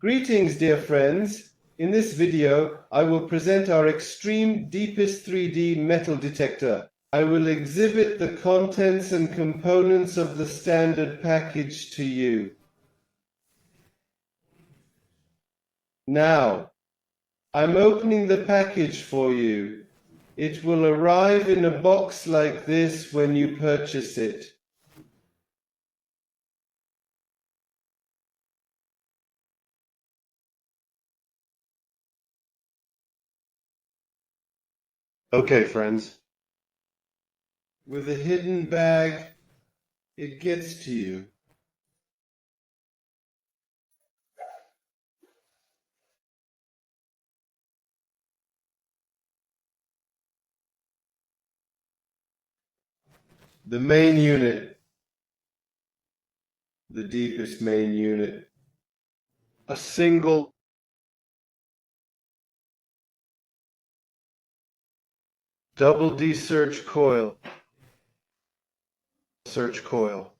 Greetings, dear friends. In this video, I will present our extreme deepest 3D metal detector. I will exhibit the contents and components of the standard package to you. Now, I'm opening the package for you. It will arrive in a box like this when you purchase it. Okay, friends. With a hidden bag, it gets to you. The main unit. The deepest main unit. A single double D search coil. Search coil.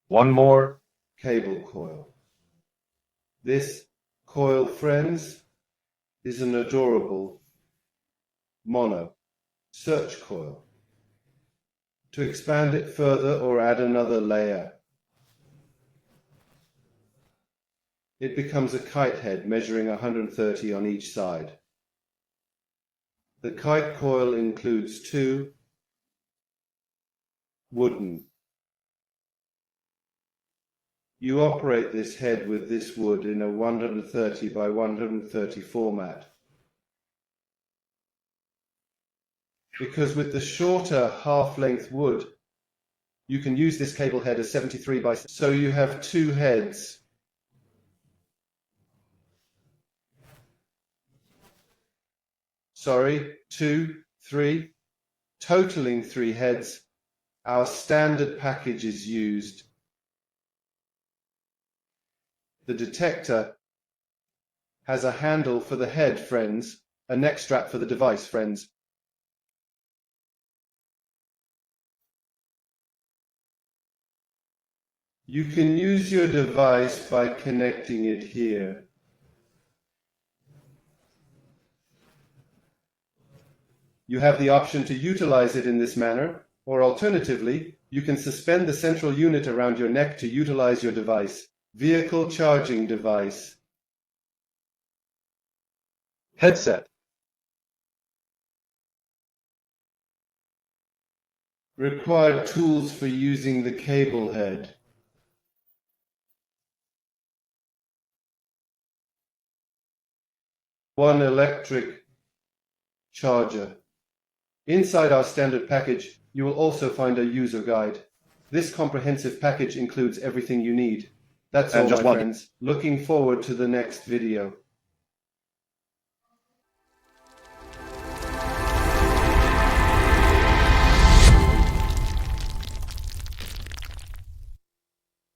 One more Cable coil. This coil, friends, is an adorable mono search coil. To expand it further or add another layer, it becomes a kite head measuring 130 on each side. The kite coil includes two wooden. You operate this head with this wood in a 130 by 130 format. Because with the shorter half-length wood, you can use this cable head as 73 by, so you have two heads. Sorry, 2, 3, totaling 3 heads. Our standard package is used. The detector has a handle for the head, friends, a neck strap for the device, friends. You can use your device by connecting it here. You have the option to utilize it in this manner, or alternatively, you can suspend the central unit around your neck to utilize your device. Vehicle charging device. headset. Required tools for using the cable head. One electric charger. Inside our standard package, you will also find a user guide. This comprehensive package includes everything you need. That's all, my friends. Looking forward to the next video.